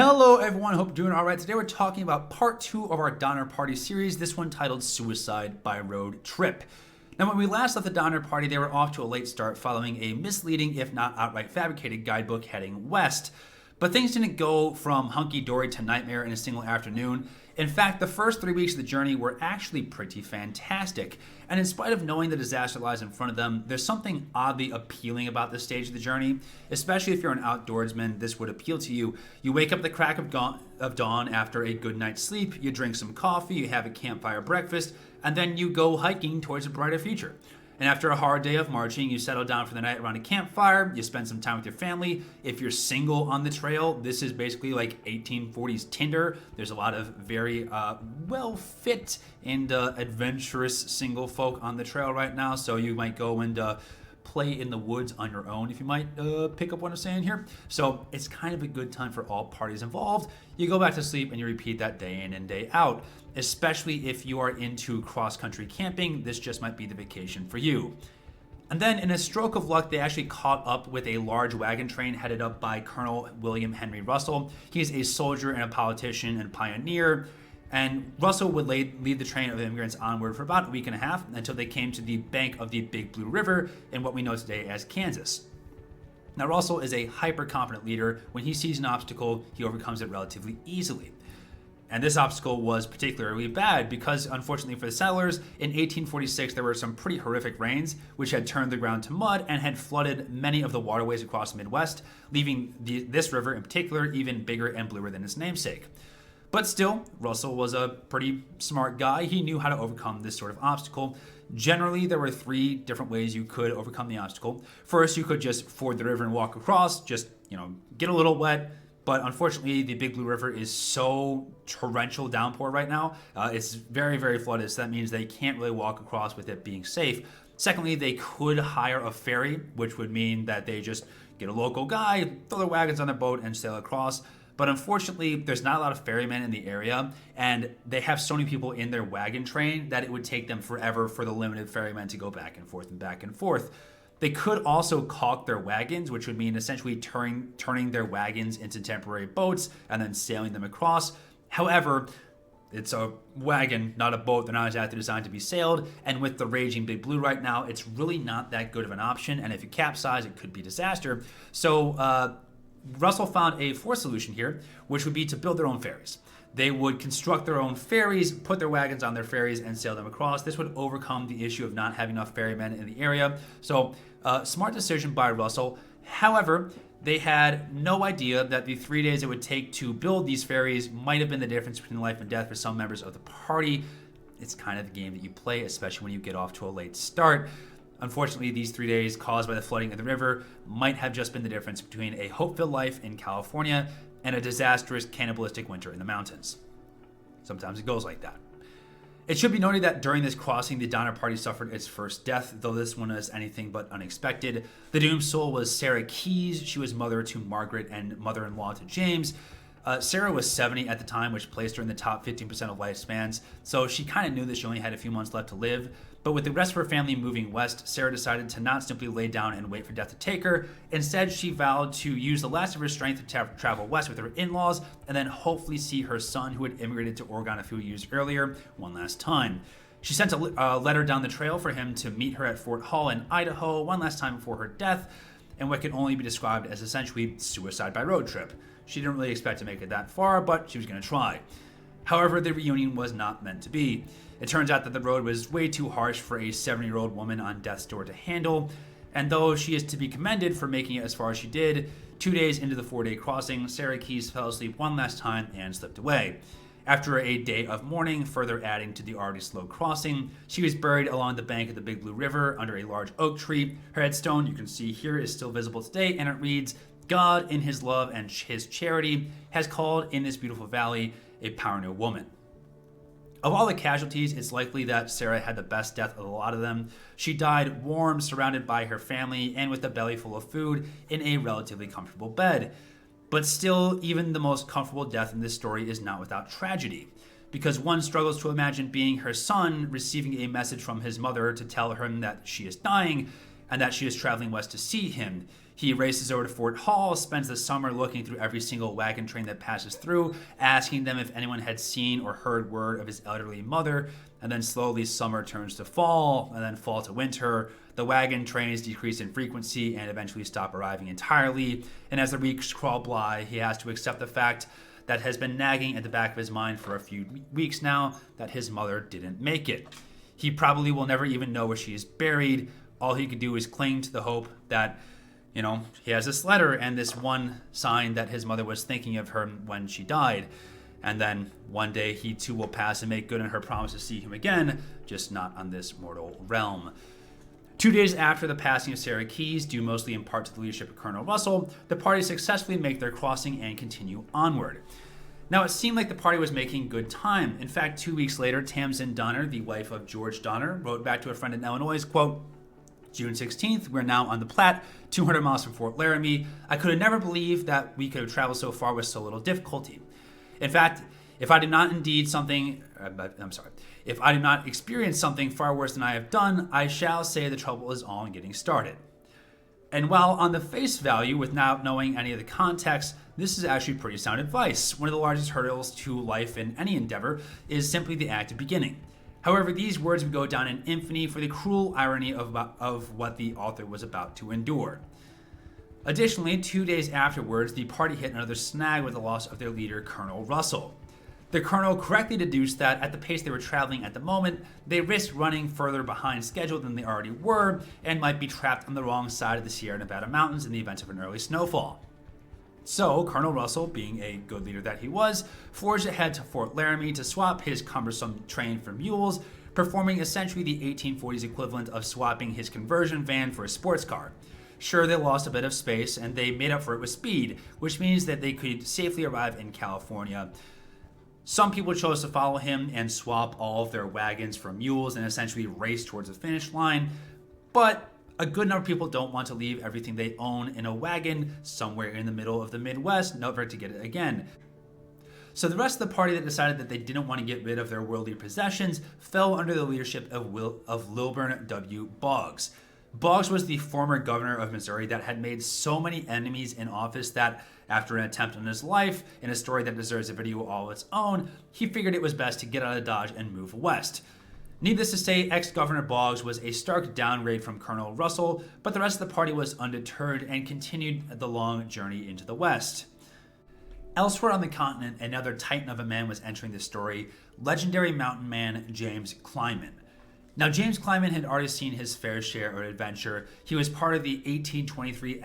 Hello everyone, hope you're doing alright. Today we're talking about part 2 of our Donner Party series, this one titled Suicide by Road Trip. Now when we last left the Donner Party, they were off to a late start following a misleading, if not outright fabricated guidebook heading west. But things didn't go from hunky-dory to nightmare in a single afternoon. In fact, the first 3 weeks of the journey were actually pretty fantastic. And in spite of knowing the disaster lies in front of them, there's something oddly appealing about this stage of the journey. Especially if you're an outdoorsman, this would appeal to you. You wake up at the crack of dawn after a good night's sleep, you drink some coffee, you have a campfire breakfast, and then you go hiking towards a brighter future. And after a hard day of marching, you settle down for the night around a campfire, you spend some time with your family. If you're single on the trail, this is basically like 1840s Tinder. There's a lot of very well-fit and adventurous single folk on the trail right now, so you might go and play in the woods on your own, if you might pick up what I'm saying here. So it's kind of a good time for all parties involved. You go back to sleep and you repeat that day in and day out. Especially if you are into cross-country camping, this just might be the vacation for you. And then in a stroke of luck, they actually caught up with a large wagon train headed up by Colonel William Henry Russell. He's a soldier and a politician and pioneer. And Russell would lead the train of immigrants onward for about a week and a half until they came to the bank of the Big Blue River in what we know today as Kansas. Now, Russell is a hyper-confident leader. When he sees an obstacle, he overcomes it relatively easily. And this obstacle was particularly bad because, unfortunately for the settlers, in 1846 there were some pretty horrific rains which had turned the ground to mud and had flooded many of the waterways across the Midwest, leaving this river in particular even bigger and bluer than its namesake. But still, Russell was a pretty smart guy. He knew how to overcome this sort of obstacle. Generally, there were 3 different ways you could overcome the obstacle. First, you could just ford the river and walk across, just, get a little wet. But unfortunately, the Big Blue River is so torrential downpour right now. It's very, very flooded, so that means they can't really walk across with it being safe. Secondly, they could hire a ferry, which would mean that they just get a local guy, throw their wagons on their boat, and sail across. But unfortunately, there's not a lot of ferrymen in the area, and they have so many people in their wagon train that it would take them forever for the limited ferrymen to go back and forth and back and forth. They could also caulk their wagons, which would mean essentially turning their wagons into temporary boats and then sailing them across. However, it's a wagon, not a boat. They're not exactly designed to be sailed. And with the raging Big Blue right now, it's really not that good of an option. And if you capsize, it could be disaster. So Russell found a fourth solution here, which would be to build their own ferries. They would construct their own ferries, put their wagons on their ferries, and sail them across. This would overcome the issue of not having enough ferrymen in the area. So, smart decision by Russell. However, they had no idea that the 3 days it would take to build these ferries might have been the difference between life and death for some members of the party. It's kind of the game that you play, especially when you get off to a late start. Unfortunately, these 3 days caused by the flooding of the river might have just been the difference between a hope-filled life in California and a disastrous cannibalistic winter in the mountains. Sometimes it goes like that. It should be noted that during this crossing, the Donner Party suffered its first death, though this one is anything but unexpected. The doomed soul was Sarah Keyes. She was mother to Margaret and mother-in-law to James. Sarah was 70 at the time, which placed her in the top 15% of lifespans, so she kind of knew that she only had a few months left to live. But with the rest of her family moving west, Sarah decided to not simply lay down and wait for death to take her. Instead, she vowed to use the last of her strength to travel west with her in-laws and then hopefully see her son, who had immigrated to Oregon a few years earlier, one last time. She sent a letter down the trail for him to meet her at Fort Hall in Idaho one last time before her death, and what can only be described as essentially suicide by road trip. She didn't really expect to make it that far, but she was going to try. However, the reunion was not meant to be. It turns out that the road was way too harsh for a 70-year-old woman on death's door to handle, and though she is to be commended for making it as far as she did, 2 days into the 4-day crossing, Sarah Keyes fell asleep one last time and slipped away. After a day of mourning, further adding to the already slow crossing, she was buried along the bank of the Big Blue River under a large oak tree. Her headstone, you can see here, is still visible today, and it reads, "God, in his love and his charity, has called in this beautiful valley a Pioneer woman." Of all the casualties, it's likely that Sarah had the best death of a lot of them. She died warm, surrounded by her family, and with a belly full of food in a relatively comfortable bed. But still, even the most comfortable death in this story is not without tragedy, because one struggles to imagine being her son receiving a message from his mother to tell him that she is dying and that she is traveling west to see him. He races over to Fort Hall, spends the summer looking through every single wagon train that passes through, asking them if anyone had seen or heard word of his elderly mother, and then slowly summer turns to fall, and then fall to winter. The wagon trains decrease in frequency and eventually stop arriving entirely, and as the weeks crawl by, he has to accept the fact that has been nagging at the back of his mind for a few weeks now, that his mother didn't make it. He probably will never even know where she is buried. All he can do is cling to the hope that he has this letter and this one sign that his mother was thinking of her when she died. And then one day he too will pass and make good on her promise to see him again, just not on this mortal realm. 2 days after the passing of Sarah Keyes, due mostly in part to the leadership of Colonel Russell, the party successfully make their crossing and continue onward. Now, it seemed like the party was making good time. In fact, 2 weeks later, Tamsin Donner, the wife of George Donner, wrote back to a friend in Illinois, quote, June 16th, we're now on the Platte, 200 miles from Fort Laramie. I could have never believed that we could have traveled so far with so little difficulty. In fact, if I did not experience something far worse than I have done, I shall say the trouble is all in getting started. And while on the face value, without knowing any of the context, this is actually pretty sound advice. One of the largest hurdles to life in any endeavor is simply the act of beginning. However, these words would go down in infamy for the cruel irony of what the author was about to endure. Additionally, 2 days afterwards, the party hit another snag with the loss of their leader, Colonel Russell. The colonel correctly deduced that at the pace they were traveling at the moment, they risked running further behind schedule than they already were and might be trapped on the wrong side of the Sierra Nevada mountains in the event of an early snowfall. So, Colonel Russell, being a good leader that he was, forged ahead to Fort Laramie to swap his cumbersome train for mules, performing essentially the 1840s equivalent of swapping his conversion van for a sports car. Sure, they lost a bit of space, and they made up for it with speed, which means that they could safely arrive in California. Some people chose to follow him and swap all of their wagons for mules and essentially race towards the finish line, but a good number of people don't want to leave everything they own in a wagon somewhere in the middle of the Midwest, never to get it again. So the rest of the party that decided that they didn't want to get rid of their worldly possessions fell under the leadership of LILBURN W. Boggs. Boggs was the former governor of Missouri that had made so many enemies in office that, after an attempt on his life, in a story that deserves a video all its own, he figured it was best to get out of Dodge and move west. Needless to say, ex-Governor Boggs was a stark downgrade from Colonel Russell, but the rest of the party was undeterred and continued the long journey into the west. Elsewhere on the continent, another titan of a man was entering the story, legendary mountain man James CLYMAN. Now, James CLYMAN had already seen his fair share of adventure. He was part of the 1823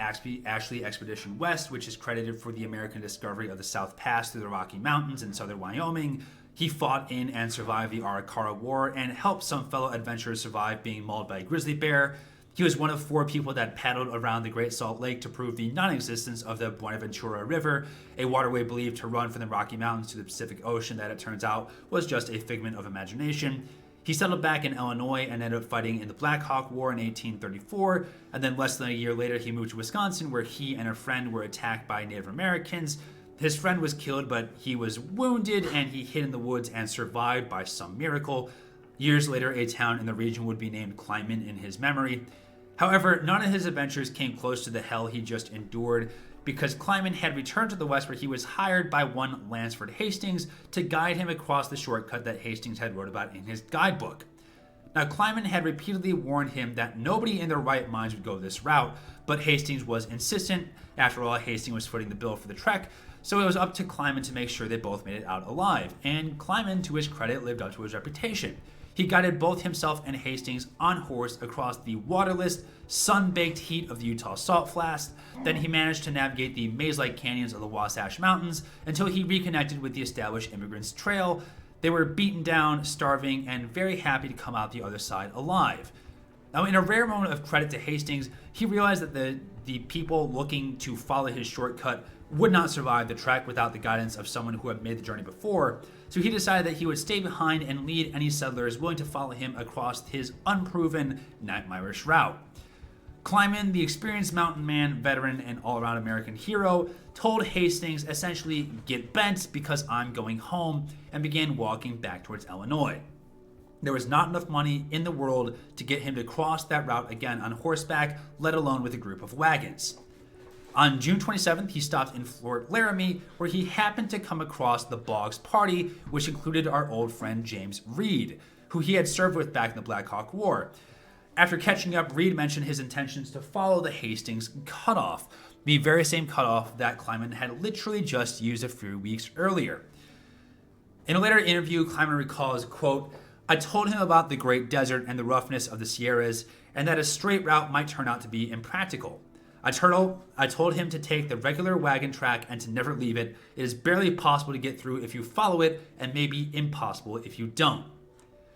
Ashley Expedition West, which is credited for the American discovery of the South Pass through the Rocky Mountains in southern Wyoming. He fought in and survived the Arikara War and helped some fellow adventurers survive being mauled by a grizzly bear. He was one of 4 people that paddled around the Great Salt Lake to prove the non-existence of the Buenaventura River, a waterway believed to run from the Rocky Mountains to the Pacific Ocean that it turns out was just a figment of imagination. He settled back in Illinois and ended up fighting in the Black Hawk War in 1834, and then less than a year later he moved to Wisconsin, where he and a friend were attacked by Native Americans. His friend was killed, but he was wounded and he hid in the woods and survived by some miracle. Years later, a town in the region would be named CLYMAN in his memory. However, none of his adventures came close to the hell he just endured, because CLYMAN had returned to the west, where he was hired by one Lansford Hastings to guide him across the shortcut that Hastings had wrote about in his guidebook. Now, CLYMAN had repeatedly warned him that nobody in their right minds would go this route, but Hastings was insistent. After all, Hastings was footing the bill for the trek, so it was up to CLYMAN to make sure they both made it out alive, and CLYMAN, to his credit, lived up to his reputation. He guided both himself and Hastings on horse across the waterless, sun-baked heat of the Utah Salt Flats. Then he managed to navigate the maze-like canyons of the Wasatch Mountains until he reconnected with the established Immigrants Trail. They were beaten down, starving, and very happy to come out the other side alive. Now, in a rare moment of credit to Hastings, he realized that the people looking to follow his shortcut would not survive the trek without the guidance of someone who had made the journey before, so he decided that he would stay behind and lead any settlers willing to follow him across his unproven nightmarish route. CLYMAN, the experienced mountain man, veteran, and all-around American hero, told Hastings essentially, "Get bent because I'm going home," and began walking back towards Illinois. There was not enough money in the world to get him to cross that route again on horseback, let alone with a group of wagons. On June 27th, he stopped in Fort Laramie, where he happened to come across the BOGGS party, which included our old friend James Reed, who he had served with back in the Black Hawk War. After catching up, Reed mentioned his intentions to follow the Hastings cutoff, the very same cutoff that CLYMAN had literally just used a few weeks earlier. In a later interview, CLYMAN recalls, quote, "I told him about the great desert and the roughness of the Sierras, and that a straight route might turn out to be impractical. I told him to take the regular wagon track and to never leave it. It is barely possible to get through if you follow it, and maybe impossible if you don't."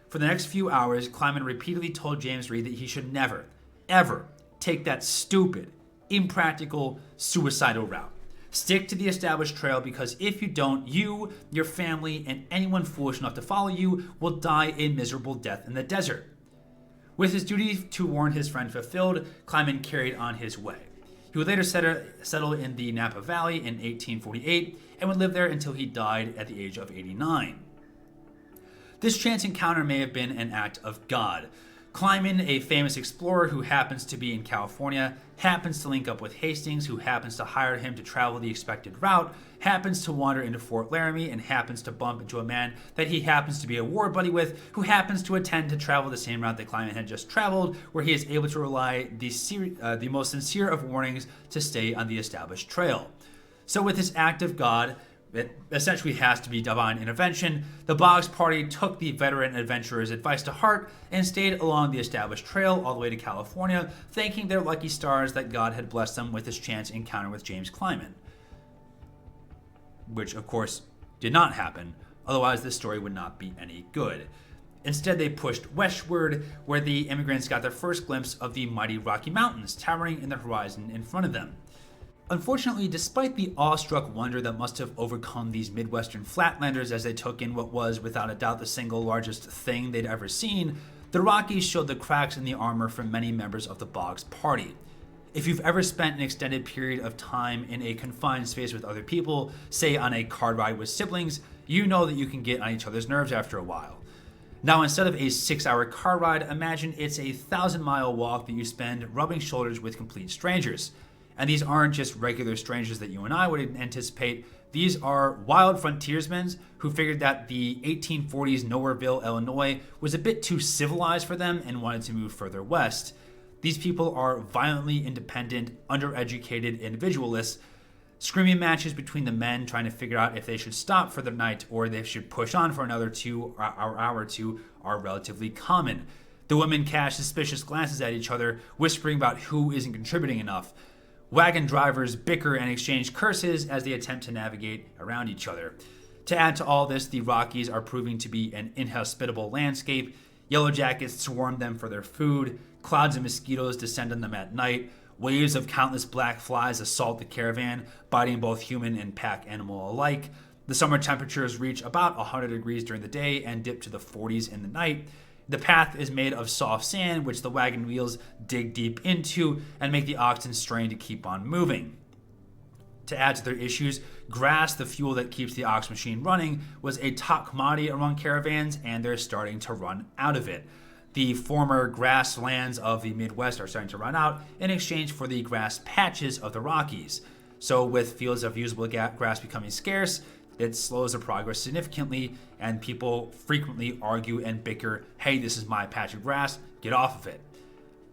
For the next few hours, CLYMAN repeatedly told James Reed that he should never, ever take that stupid, impractical, suicidal route. Stick to the established trail, because if you don't, you, your family, and anyone foolish enough to follow you will die a miserable death in the desert. With his duty to warn his friend fulfilled, CLYMAN carried on his way. He would later settle in the Napa Valley in 1848 and would live there until he died at the age of 89. This chance encounter may have been an act of God. CLYMAN, a famous explorer who happens to be in California, happens to link up with Hastings, who happens to hire him to travel the expected route, happens to wander into Fort Laramie, and happens to bump into a man that he happens to be a war buddy with, who happens to intend to travel the same route that CLYMAN had just traveled, where he is able to rely the most sincere of warnings to stay on the established trail. So with this act of God, it essentially has to be divine intervention. The BOGGS party took the veteran adventurer's advice to heart and stayed along the established trail all the way to California, thanking their lucky stars that God had blessed them with this chance encounter with James CLYMAN. Which, of course, did not happen, otherwise this story would not be any good. Instead, they pushed westward, where the immigrants got their first glimpse of the mighty Rocky Mountains towering in the horizon in front of them. Unfortunately, despite the awestruck wonder that must have overcome these Midwestern flatlanders as they took in what was, without a doubt, the single largest thing they'd ever seen, the Rockies showed the cracks in the armor for many members of the BOGGS party. If you've ever spent an extended period of time in a confined space with other people, say on a car ride with siblings, you know that you can get on each other's nerves after a while. Now, instead of a 6-hour car ride, imagine it's a 1,000-mile walk that you spend rubbing shoulders with complete strangers. And these aren't just regular strangers that you and I would anticipate. These are wild frontiersmen who figured that the 1840s Nowhereville, Illinois was a bit too civilized for them and wanted to move further west. These people are violently independent, undereducated individualists. Screaming matches between the men trying to figure out if they should stop for the night or they should push on for another hour or two are relatively common. The women cast suspicious glances at each other, whispering about who isn't contributing enough. Wagon drivers bicker and exchange curses as they attempt to navigate around each other. To add to all this, the Rockies are proving to be an inhospitable landscape. Yellow jackets swarm them for their food. Clouds of mosquitoes descend on them at night. Waves of countless black flies assault the caravan, biting both human and pack animal alike. The summer temperatures reach about 100 degrees during the day and dip to the 40s in the night. The path is made of soft sand, which the wagon wheels dig deep into and make the oxen strain to keep on moving. To add to their issues, grass, the fuel that keeps the ox machine running, was a top commodity among caravans, and they're starting to run out of it. The former grasslands of the Midwest are starting to run out in exchange for the grass patches of the Rockies. So with fields of usable grass becoming scarce, it slows the progress significantly, and people frequently argue and bicker, hey, this is my patch of grass, get off of it.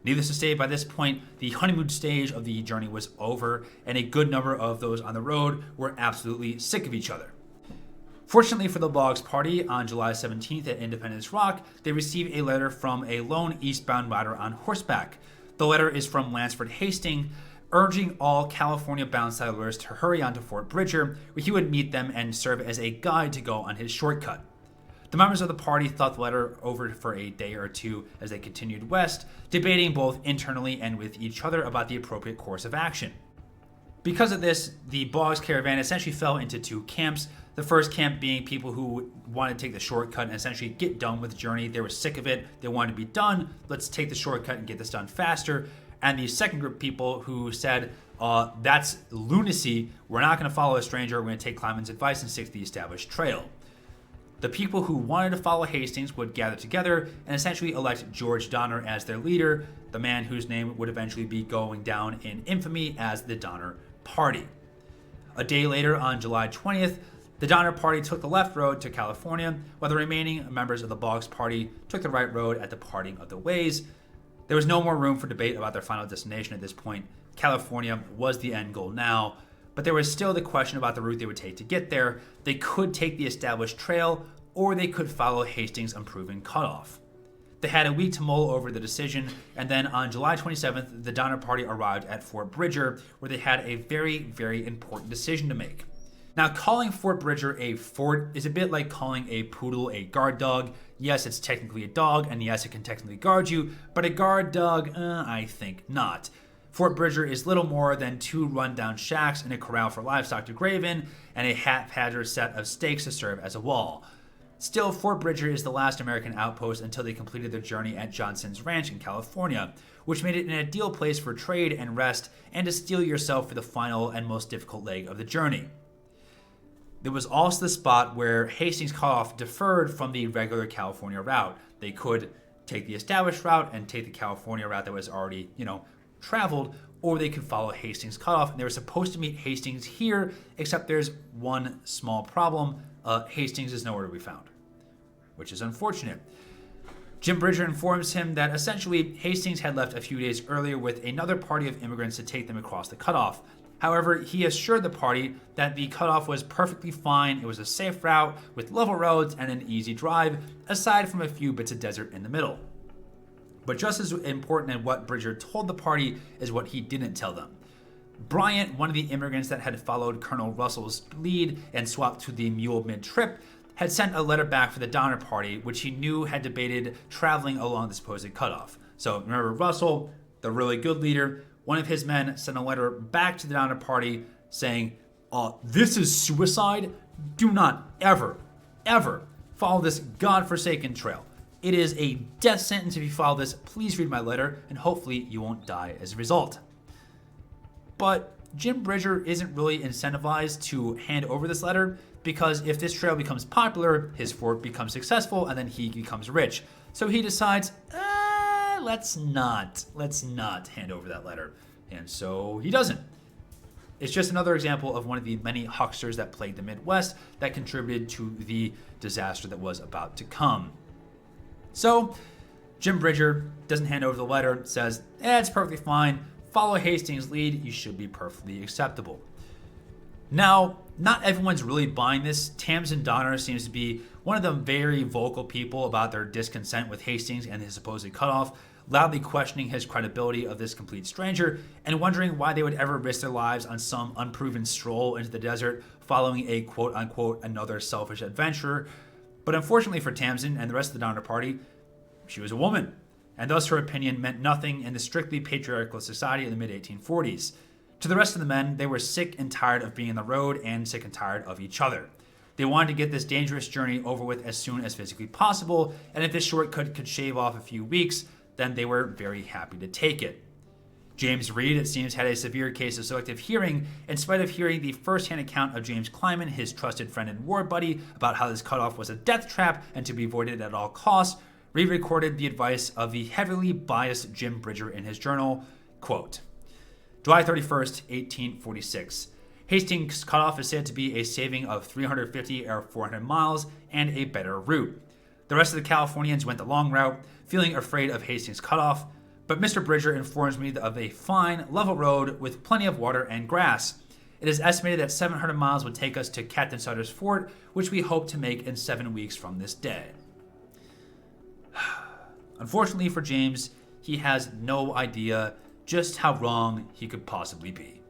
Needless to say, by this point, the honeymoon stage of the journey was over, and a good number of those on the road were absolutely sick of each other. Fortunately for the BOGGS party, on July 17th at Independence Rock, they received a letter from a lone eastbound rider on horseback. The letter is from Lansford Hastings, urging all California-bound settlers to hurry on to Fort Bridger, where he would meet them and serve as a guide to go on his shortcut. The members of the party thought the letter over for a day or two as they continued west, debating both internally and with each other about the appropriate course of action. Because of this, the BOGGS caravan essentially fell into two camps. The first camp being people who wanted to take the shortcut and essentially get done with the journey. They were sick of it. They wanted to be done. Let's take the shortcut and get this done faster. And the second group of people who said, that's lunacy. We're not going to follow a stranger. We're going to take CLYMAN's advice and stick to the established trail. The people who wanted to follow Hastings would gather together and essentially elect George Donner as their leader, the man whose name would eventually be going down in infamy as the Donner Party. A day later, on July 20th, the Donner Party took the left road to California, while the remaining members of the BOGGS Party took the right road at the parting of the ways. There was no more room for debate about their final destination at this point. California was the end goal now, but there was still the question about the route they would take to get there. They could take the established trail, or they could follow Hastings' unproven cutoff. They had a week to mull over the decision, and then on July 27th, the Donner Party arrived at Fort Bridger, where they had a very, very important decision to make. Now, calling Fort Bridger a fort is a bit like calling a poodle a guard dog. Yes, it's technically a dog, and yes, it can technically guard you, but a guard dog, I think not. Fort Bridger is little more than 2 rundown shacks and a corral for livestock to grave in, and a haphazard set of stakes to serve as a wall. Still, Fort Bridger is the last American outpost until they completed their journey at Johnson's Ranch in California, which made it an ideal place for trade and rest and to steel yourself for the final and most difficult leg of the journey. There was also the spot where Hastings' cutoff differed from the regular California route. They could take the established route and take the California route that was already, traveled, or they could follow Hastings' cutoff, and they were supposed to meet Hastings here, except there's one small problem. Hastings is nowhere to be found, which is unfortunate. Jim Bridger informs him that essentially Hastings had left a few days earlier with another party of immigrants to take them across the cutoff. However, he assured the party that the cutoff was perfectly fine, it was a safe route with level roads and an easy drive, aside from a few bits of desert in the middle. But just as important as what Bridger told the party is what he didn't tell them. Bryant, one of the immigrants that had followed Colonel Russell's lead and swapped to the mule mid-trip, had sent a letter back for the Donner Party, which he knew had debated traveling along the supposed cutoff. So remember, Russell, the really good leader, one of his men sent a letter back to the Donner Party saying, this is suicide. Do not ever, ever follow this godforsaken trail. It is a death sentence if you follow this. Please read my letter, and hopefully you won't die as a result. But Jim Bridger isn't really incentivized to hand over this letter, because if this trail becomes popular, his fort becomes successful, and then he becomes rich. So he decides, let's not hand over that letter. And so he doesn't. It's just another example of one of the many hucksters that plagued the Midwest that contributed to the disaster that was about to come. So Jim Bridger doesn't hand over the letter, says, it's perfectly fine. Follow Hastings' lead, you should be perfectly acceptable. Now, not everyone's really buying this. Tamsen Donner seems to be one of the very vocal people about their discontent with Hastings and his supposed cutoff, loudly questioning his credibility of this complete stranger and wondering why they would ever risk their lives on some unproven stroll into the desert following a quote-unquote another selfish adventurer. But unfortunately for Tamsen and the rest of the Donner Party, she was a woman, and thus her opinion meant nothing in the strictly patriarchal society of the mid-1840s. To the rest of the men, they were sick and tired of being on the road and sick and tired of each other. They wanted to get this dangerous journey over with as soon as physically possible, and if this shortcut could shave off a few weeks, then they were very happy to take it. James Reed, it seems, had a severe case of selective hearing, in spite of hearing the first-hand account of James CLYMAN, his trusted friend and war buddy, about how this cutoff was a death trap and to be avoided at all costs. Reed recorded the advice of the heavily biased Jim Bridger in his journal, quote, July 31st, 1846. Hastings' cutoff is said to be a saving of 350 or 400 miles and a better route. The rest of the Californians went the long route, feeling afraid of Hastings' cutoff, but Mr. Bridger informs me of a fine, level road with plenty of water and grass. It is estimated that 700 miles would take us to Captain Sutter's fort, which we hope to make in 7 weeks from this day. Unfortunately for James, he has no idea just how wrong he could possibly be.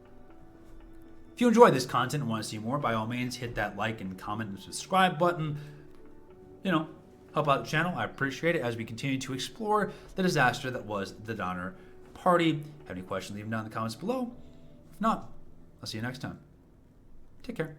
If you enjoy this content and want to see more, by all means, hit that like and comment and subscribe button. Help out the channel. I appreciate it as we continue to explore the disaster that was the Donner Party. Have any questions, leave them down in the comments below. If not, I'll see you next time. Take care.